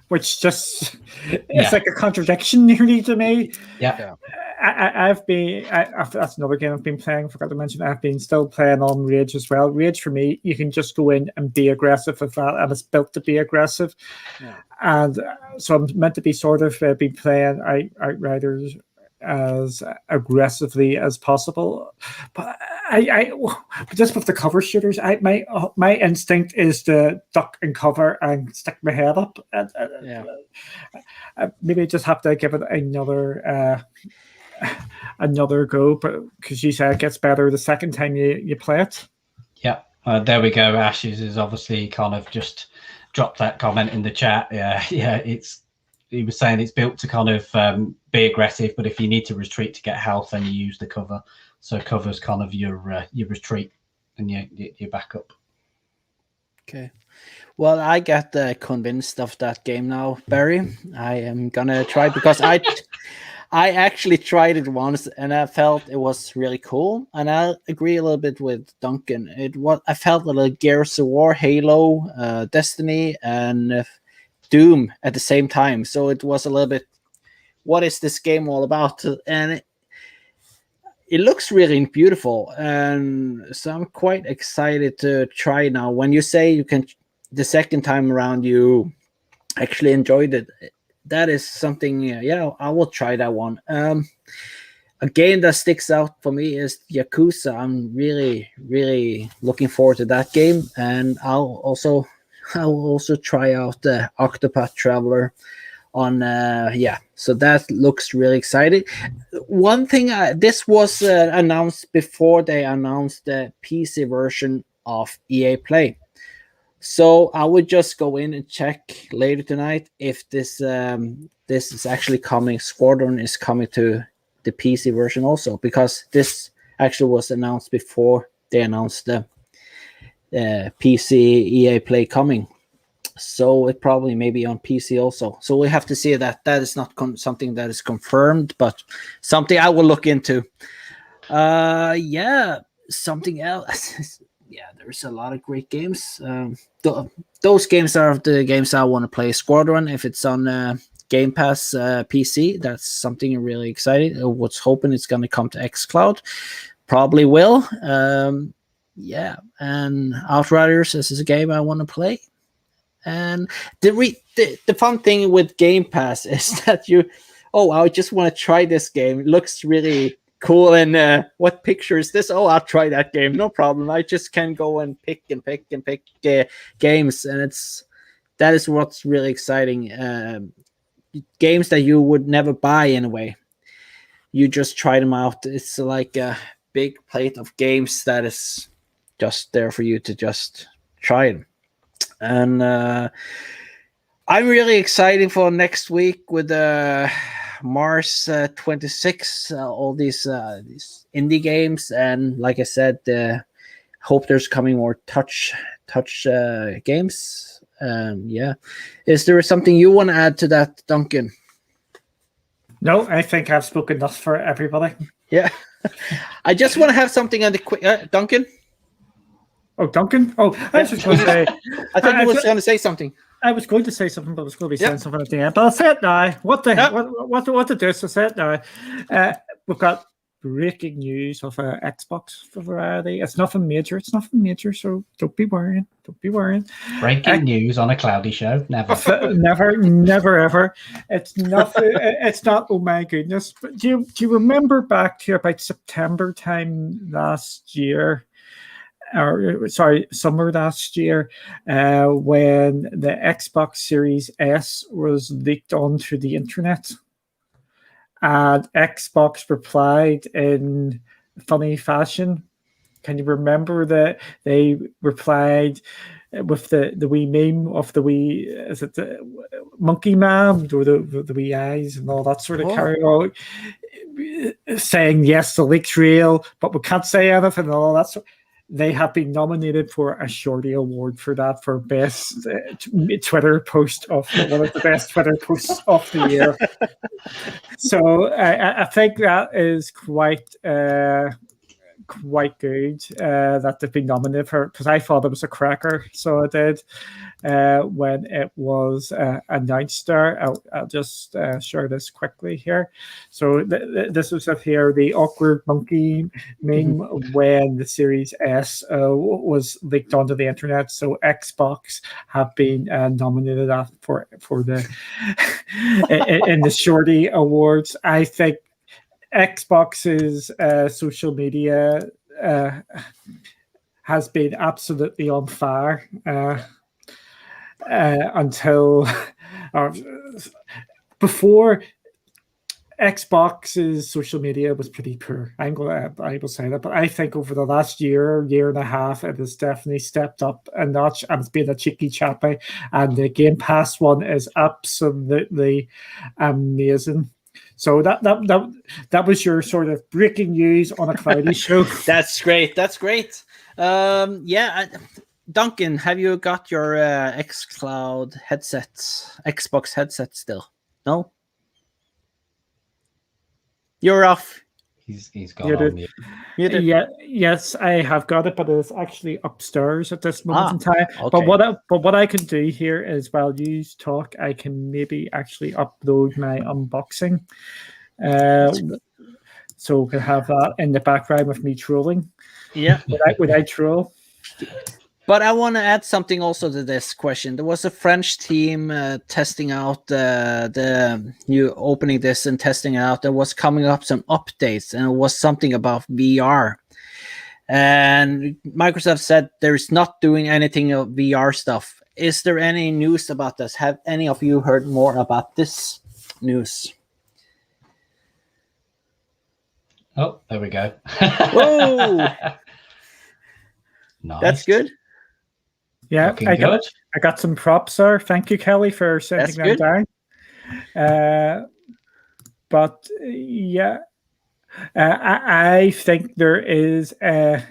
Which just it's like a contradiction nearly to me. Yeah. That's another game I've been playing. I forgot to mention I've been still playing on Rage as well. Rage for me, you can just go in and be aggressive with that, and it's built to be aggressive. Yeah. And so I'm meant to be sort of be playing Outriders as aggressively as possible, but I just with the cover shooters, my instinct is to duck and cover and stick my head up. Maybe I just have to give it another go, but because you said it gets better the second time you play it. Yeah, there we go. Ashes is obviously kind of just dropped that comment in the chat. Yeah, he was saying it's built to kind of be aggressive, but if you need to retreat to get health, then you use the cover. So cover's kind of your retreat and your backup. Okay. Well, I got convinced of that game now, Barry. I am gonna try because I actually tried it once and I felt it was really cool. And I agree a little bit with Duncan. I felt a little Gears of War, Halo, Destiny, and Doom at the same time. So it was a little bit, what is this game all about? And it looks really beautiful. And so I'm quite excited to try now. When you say you can, the second time around, you actually enjoyed it. That is something, I will try that one. A game that sticks out for me is Yakuza. I'm really, really looking forward to that game. And I will also try out the Octopath Traveler So that looks really exciting. One thing, this was announced before they announced the PC version of EA Play. So I would just go in and check later tonight if this is actually coming. Squadron is coming to the PC version also, because this actually was announced before they announced the PC EA Play coming. So it probably may be on PC also. So we have to see that is not something that is confirmed, but something I will look into. Something else. Yeah, there's a lot of great games. Those games are the games I want to play. Squadron, if it's on Game Pass PC, that's something really exciting. I was hoping it's going to come to Xcloud. Probably will. And Outriders, this is a game I want to play. And the fun thing with Game Pass is that I just want to try this game. It looks really cool. And what picture is this? Oh, I'll try that game. No problem. I just can go and pick games. And that is what's really exciting. Games that you would never buy anyway. You just try them out. It's like a big plate of games that is just there for you to just try them. And I'm really excited for next week with Mars 26, all these indie games, and like I said, hope there's coming more touch games. Is there something you want to add to that, Duncan? No, I think I've spoken enough for everybody. Yeah, I just want to have something on the quick, Duncan. Oh, Duncan? Oh, I was just going to say. I thought you were going to say something. I was going to say something, but I was going to be saying something at the end. But I'll say it now. What to do? So say it now. We've got breaking news of Xbox for variety. It's nothing major. So don't be worrying. Breaking news on a cloudy show. Never ever. It's nothing. It's not. Oh my goodness! But do you remember back to about September time last year? Summer last year, when the Xbox Series S was leaked onto the internet, and Xbox replied in funny fashion. Can you remember that they replied with the wee meme of the wee, is it the monkey man or the wee eyes and all that sort of carry on, saying yes, the leak's real, but we can't say anything and all that sort. They have been nominated for a Shorty Award for that, for best Twitter post of one of the best Twitter posts of the year. So I think that is quite good that they've been nominated for, because I thought it was a cracker. So I did when it was announced there. I'll just share this quickly here. So this was here, the awkward monkey meme when the Series S was leaked onto the internet. So Xbox have been nominated for the in the Shorty Awards. I think Xbox's social media has been absolutely on fire until before. Xbox's social media was pretty poor. I will say that, but I think over the last year and a half, it has definitely stepped up a notch, and it's been a cheeky chappy. And the Game Pass one is absolutely amazing. So that was your sort of breaking news on a cloudy show. That's great. Duncan, have you got your Xcloud Xbox headset still? No? You're off. He's gone on mute. Yeah, yes, I have got it, but it's actually upstairs at this moment in time. Okay. But what I can do here is, while you talk, I can maybe actually upload my unboxing. So we can have that in the background with me trolling. Yeah. Would I troll? But I want to add something also to this question. There was a French team testing out the new opening this and testing it out. There was coming up some updates, and it was something about VR. And Microsoft said there's not doing anything of VR stuff. Is there any news about this? Have any of you heard more about this news? Oh, there we go. Whoa! Nice. That's good. Yeah, Looking I good. got some props there. Thank you, Kelly, for sending That's them good. down. But yeah, I think there is. I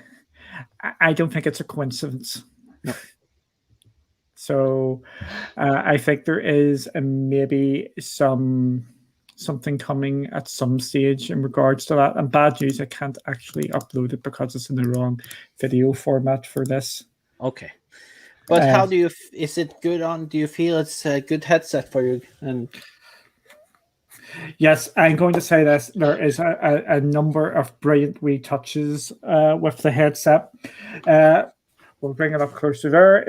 don't think it's a coincidence. No. So I think there is maybe something coming at some stage in regards to that. And bad news, I can't actually upload it because it's in the wrong video format for this. Okay. But how do you? Is it good on? Do you feel it's a good headset for you? And yes, I'm going to say this. There is a number of brilliant wee touches with the headset. We'll bring it up closer there.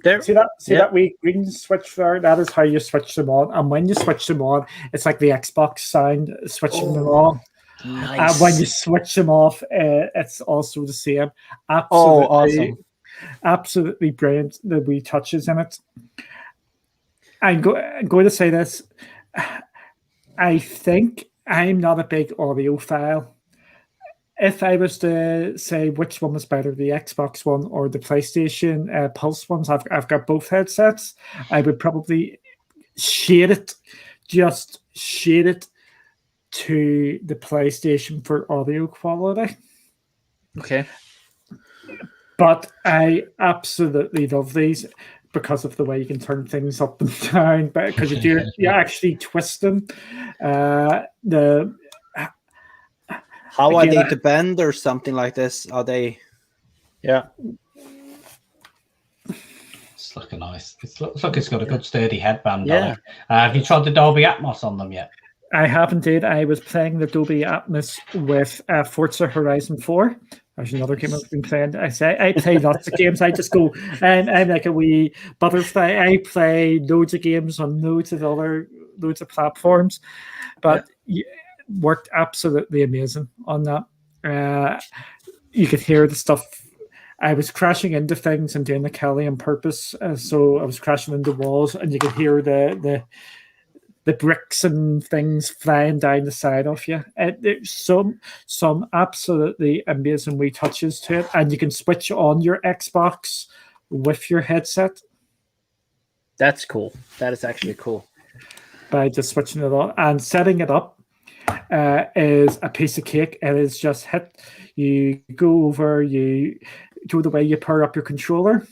There. See that wee green switch there? That is how you switch them on. And when you switch them on, it's like the Xbox sound switching them on. Nice. And when you switch them off, it's also the same. Absolutely, awesome. Absolutely brilliant. The wee touches in it. I'm going to say this. I think I'm not a big audiophile. If I was to say which one was better, the Xbox one or the PlayStation Pulse ones, I've got both headsets. I would probably shade it to the PlayStation for audio quality. Okay. But I absolutely love these because of the way you can turn things up and down. But because you actually twist them. How are they to bend or something like this? Are they? Yeah. It's looking nice. It looks like it's got a good sturdy headband Yeah. on it. Have you tried the Dolby Atmos on them yet? I have indeed. I was playing the Dolby Atmos with Forza Horizon 4. There's another game I've been playing. I play lots of games. I just go, and I'm like a wee butterfly. I play loads of games on loads of platforms, but worked absolutely amazing on that. You could hear the stuff. I was crashing into things and doing the Kelly on purpose, so I was crashing into walls, and you could hear the bricks and things flying down the side of you. There's some absolutely amazing wee touches to it, and you can switch on your Xbox with your headset. That's cool. That is actually cool. By just switching it on and setting it up is a piece of cake. It is just you go over, you do the way you power up your controller.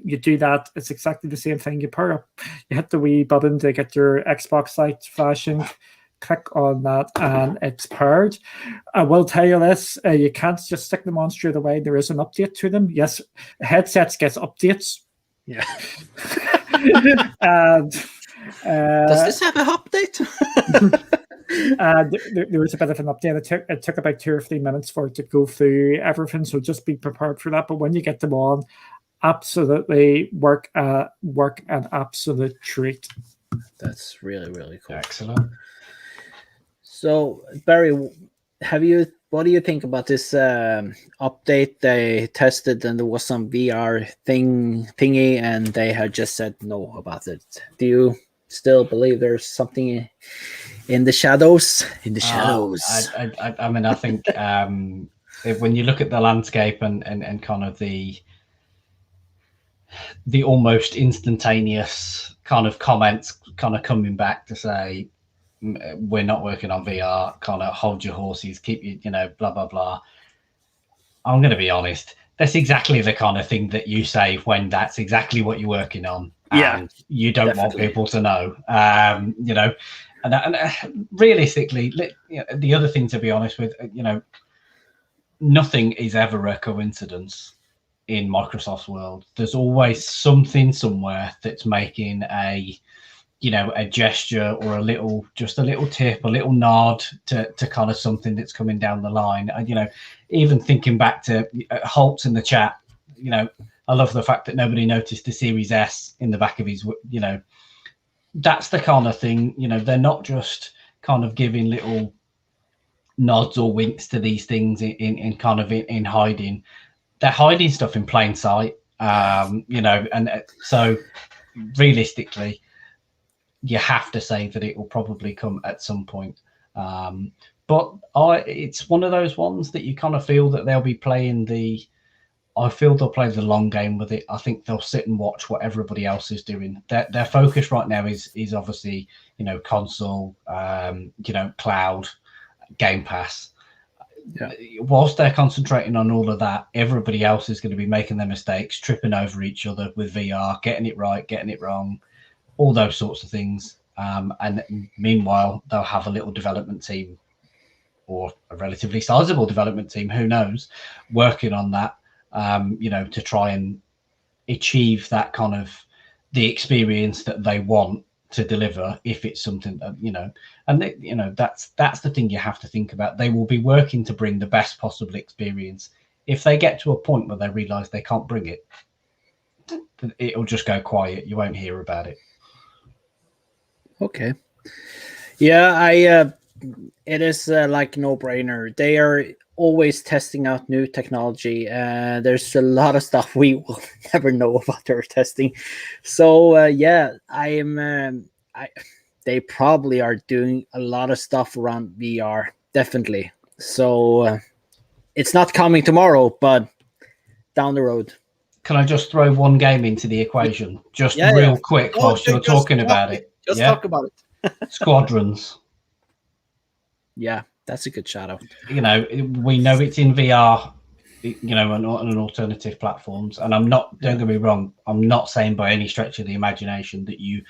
You do that. It's exactly the same thing. You power up. You hit the wee button to get your Xbox light flashing. Click on that, and it's powered. I will tell you this: you can't just stick them on straight away. There is an update to them. Yes, headsets gets updates. Yeah. And does this have an update? There was a bit of an update. It took about 2 or 3 minutes for it to go through everything. So just be prepared for that. But when you get them on, absolutely work an absolute treat. That's really, really cool. Excellent. So Barry, what do you think about this update they tested, and there was some VR thingy and they had just said no about it? Do you still believe there's something in the shadows? I mean, I think when you look at the landscape and kind of the almost instantaneous kind of comments kind of coming back to say we're not working on VR, kind of hold your horses, keep blah blah blah. I'm going to be honest, that's exactly the kind of thing that you say when that's exactly what you're working on. And you don't want people to know, and realistically, the other thing to be honest with, nothing is ever a coincidence in Microsoft's world. There's always something somewhere that's making a gesture or a little tip, a little nod to kind of something that's coming down the line. Even thinking back to Holtz in the chat, I love the fact that nobody noticed the Series S in the back of his, that's the kind of thing, they're not just kind of giving little nods or winks to these things in kind of in hiding. They're hiding stuff in plain sight, you know, and so realistically, you have to say that it will probably come at some point. But it's one of those ones that you kind of feel that they'll be playing I feel they'll play the long game with it. I think they'll sit and watch what everybody else is doing. Their focus right now is obviously, you know, console, you know, cloud, Game Pass. Yeah. Whilst they're concentrating on all of that, everybody else is going to be making their mistakes, tripping over each other with VR, getting it right, getting it wrong, all those sorts of things. And meanwhile, they'll have a little development team, or a relatively sizable development team, who knows, working on that. You know, to try and achieve that kind of the experience that they want to deliver, if it's something that, you know, and they, you know, that's the thing you have to think about. They will be working to bring the best possible experience. If they get to a point where they realize they can't bring it, it'll just go quiet. You won't hear about it. Okay. Yeah, it is like no brainer. They are always testing out new technology, and there's a lot of stuff we will never know about their testing. So yeah, they probably are doing a lot of stuff around VR, definitely. So it's not coming tomorrow, but down the road. Can I just throw one game into the equation, just real quick, whilst you're talking about it? Just talk about it. Squadrons. Yeah, that's a good shout out. You know, we know it's in VR, you know, on alternative platforms. And don't get me wrong, I'm not saying by any stretch of the imagination that you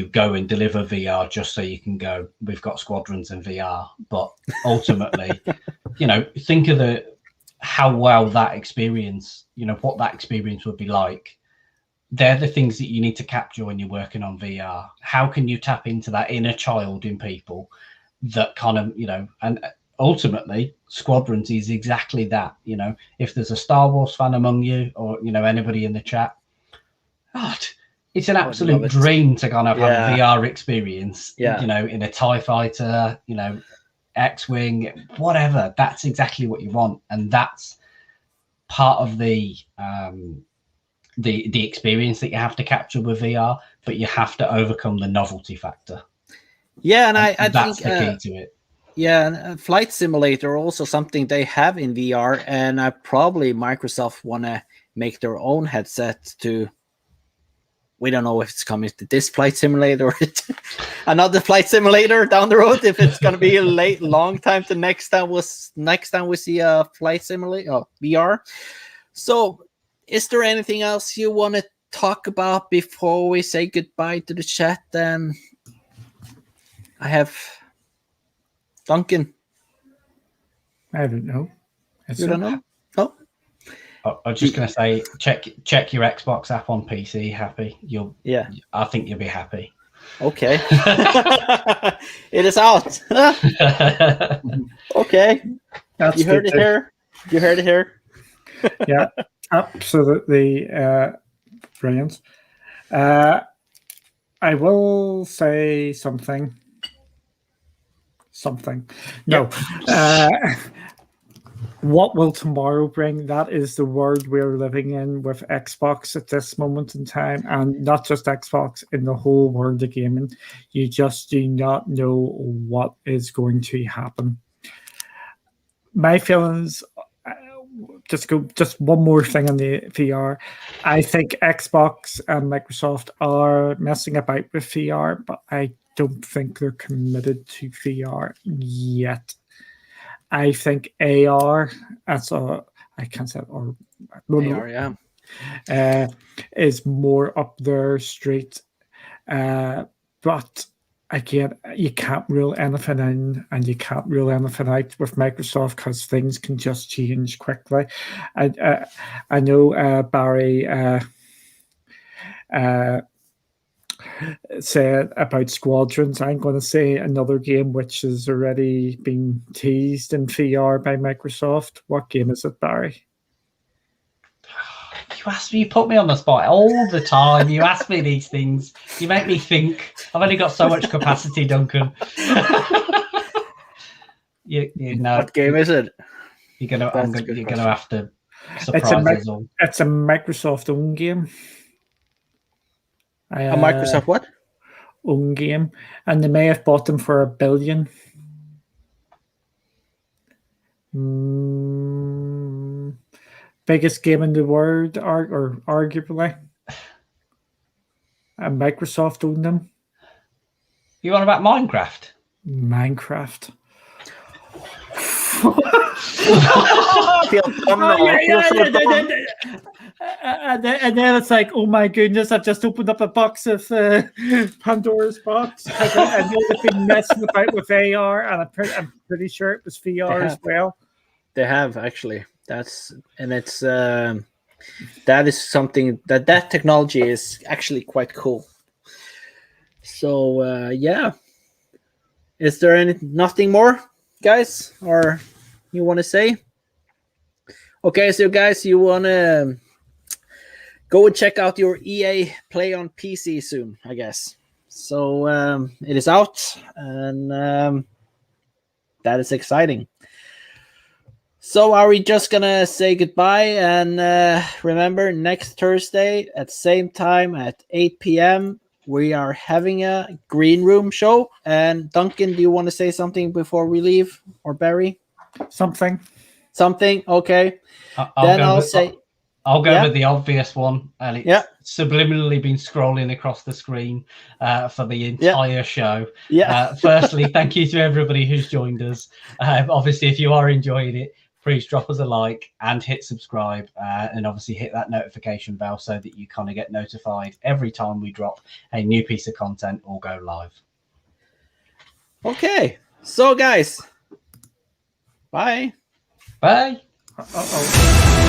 go and deliver VR just so you can go, we've got Squadrons in VR. But ultimately, you know, think of how well that experience, you know, what that experience would be like. They're the things that you need to capture when you're working on VR. How can you tap into that inner child in people that kind of, you know, and ultimately Squadrons is exactly that. You know, if there's a Star Wars fan among you, or, you know, anybody in the chat, God, it's an absolute dream to kind of have a VR experience, you know, in a TIE fighter, you know, X-Wing, whatever. That's exactly what you want. And that's part of the experience that you have to capture with VR, but you have to overcome the novelty factor. Yeah, and I that's think the key to it. Yeah, and Flight Simulator also something they have in VR, and probably Microsoft want to make their own headset to. We don't know if it's coming to this Flight Simulator or another Flight Simulator down the road. If it's going to be a long time to next time we see a Flight Simulator VR. So, is there anything else you want to talk about before we say goodbye to the chat? I have Duncan. I don't know. You don't know? Oh. I was just going to say, check your Xbox app on PC. Happy? I think you'll be happy. Okay. It is out. Okay. That's you heard it here. You heard it here. Yeah, absolutely brilliant. I will say something. No. What will tomorrow bring? That is the world we're living in with Xbox at this moment in time, and not just Xbox, in the whole world of gaming. You just do not know what is going to happen. My feelings, just one more thing on the VR. I think Xbox and Microsoft are messing about with VR, but I don't think they're committed to VR yet. I think AR, I can't say, or AR, is more up their street. But again, you can't rule anything in and you can't rule anything out with Microsoft, because things can just change quickly. I know Barry said about Squadrons. I'm going to say another game which has already been teased in VR by Microsoft. What game is it, Barry? You put me on the spot all the time. You ask me these things. You make me think. I've only got so much capacity, Duncan. You know, What game is it? you're gonna That's a good you're gonna question. have to It's a, surprise mic- us all. it's a Microsoft own game. A Microsoft what? Own game, and they may have bought them for $1 billion. Biggest game in the world, or arguably, and Microsoft owned them. You on about Minecraft? Minecraft. I feel dumb now. I feel so dumb. And then it's like, oh my goodness, I've just opened up a box of Pandora's box. I know they've been messing about with AR, and I'm pretty sure it was VR as well. They have actually. It's that is something that technology is actually quite cool. So yeah, is there nothing more, guys, or you want to say? Okay, so guys, you want to go and check out your EA Play on PC soon, I guess. So it is out, and that is exciting. So are we just gonna say goodbye and remember, next Thursday at same time at 8 p.m. we are having a green room show. And Duncan, do you want to say something before we leave, or Barry? Something. Okay. I'll go with the obvious one, and it's subliminally been scrolling across the screen for the entire show. Yeah. Firstly, thank you to everybody who's joined us. Obviously, if you are enjoying it, please drop us a like and hit subscribe, and obviously hit that notification bell so that you kind of get notified every time we drop a new piece of content or go live. Okay, so guys, bye. Bye. Uh-oh.